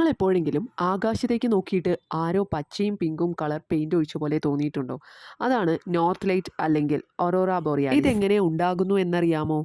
നിങ്ങൾ എപ്പോഴെങ്കിലും ആകാശത്തേക്ക് നോക്കിയിട്ട് ആരോ പച്ചയും പിങ്കും കളർ പെയിന്റ് ഒഴിച്ച പോലെ തോന്നിയിട്ടുണ്ടോ? അതാണ് നോർത്ത് ലൈറ്റ് അല്ലെങ്കിൽ ഒറോറ ബോറിയാലിസ്. ഇതെങ്ങനെ ഉണ്ടാകുന്നു എന്നറിയാമോ?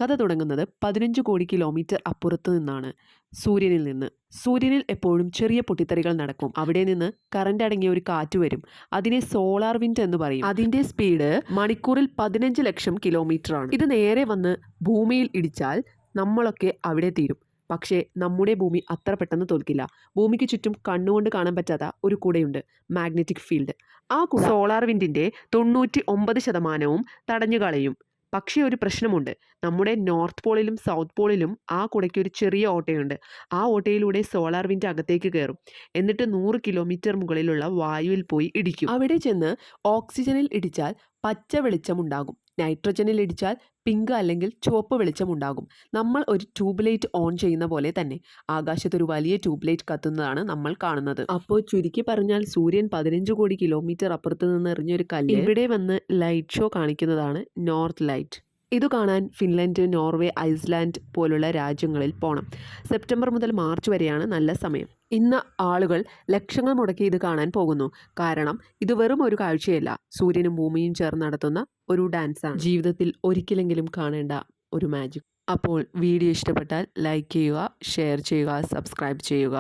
കഥ തുടങ്ങുന്നത് 15 കോടി കിലോമീറ്റർ അപ്പുറത്ത് നിന്നാണ്, സൂര്യനിൽ നിന്ന്. സൂര്യനിൽ എപ്പോഴും ചെറിയ പൊട്ടിത്തെറികൾ നടക്കും. അവിടെ നിന്ന് കറണ്ട് അടങ്ങിയ ഒരു കാറ്റ് വരും. അതിനെ സോളാർ വിൻഡ് എന്ന് പറയും. അതിന്റെ സ്പീഡ് മണിക്കൂറിൽ 15 ലക്ഷം കിലോമീറ്റർ ആണ്. ഇത് നേരെ വന്ന് ഭൂമിയിൽ ഇടിച്ചാൽ നമ്മളൊക്കെ അവിടെ തീരും. പക്ഷേ നമ്മുടെ ഭൂമി അത്ര പെട്ടെന്ന് തോൽക്കില്ല. ഭൂമിക്ക് ചുറ്റും കണ്ണുകൊണ്ട് കാണാൻ പറ്റാത്ത ഒരു കുടയുണ്ട്, മാഗ്നറ്റിക് ഫീൽഡ്. ആ കുട സോളാർ വിൻഡിൻ്റെ 99% തടഞ്ഞു കളയും. പക്ഷേ ഒരു പ്രശ്നമുണ്ട്. നമ്മുടെ നോർത്ത് പോളിലും സൗത്ത് പോളിലും ആ കുടയ്ക്ക് ഒരു ചെറിയ ഓട്ടയുണ്ട്. ആ ഓട്ടയിലൂടെ സോളാർ വിൻഡ് അകത്തേക്ക് കയറും. എന്നിട്ട് 100 കിലോമീറ്റർ മുകളിലുള്ള വായുവിൽ പോയി ഇടിക്കും. അവിടെ ചെന്ന് ഓക്സിജനിൽ ഇടിച്ചാൽ പച്ച വെളിച്ചമുണ്ടാകും. നൈട്രജനിൽ ഇടിച്ചാൽ പിങ്ക് അല്ലെങ്കിൽ ചുവപ്പ് വെളിച്ചമുണ്ടാകും. നമ്മൾ ഒരു ട്യൂബ് ലൈറ്റ് ഓൺ ചെയ്യുന്ന പോലെ തന്നെ ആകാശത്തൊരു വലിയ ട്യൂബ് ലൈറ്റ് കത്തുന്നതാണ് നമ്മൾ കാണുന്നത്. അപ്പോൾ ചുരുക്കി പറഞ്ഞാൽ സൂര്യൻ 15 കോടി കിലോമീറ്റർ അപ്പുറത്ത് നിന്ന് എറിഞ്ഞൊരു കല്ല് ഇവിടെ വന്ന് ലൈറ്റ് ഷോ കാണിക്കുന്നതാണ് നോർത്ത് ലൈറ്റ്. ഇത് കാണാൻ ഫിൻലൻഡ്, നോർവേ, ഐസ്ലാൻഡ് പോലുള്ള രാജ്യങ്ങളിൽ പോകണം. സെപ്റ്റംബർ മുതൽ മാർച്ച് വരെയാണ് നല്ല സമയം. ഇന്ന് ആളുകൾ ലക്ഷങ്ങൾ മുടക്കി ഇത് കാണാൻ പോകുന്നു. കാരണം ഇത് വെറും ഒരു കാഴ്ചയല്ല, സൂര്യനും ഭൂമിയും ചേർന്ന് നടത്തുന്ന ഒരു ഡാൻസാണ്. ജീവിതത്തിൽ ഒരിക്കലെങ്കിലും കാണേണ്ട ഒരു മാജിക്. അപ്പോൾ വീഡിയോ ഇഷ്ടപ്പെട്ടാൽ ലൈക്ക് ചെയ്യുക, ഷെയർ ചെയ്യുക, സബ്സ്ക്രൈബ് ചെയ്യുക.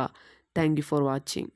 Thank you for watching.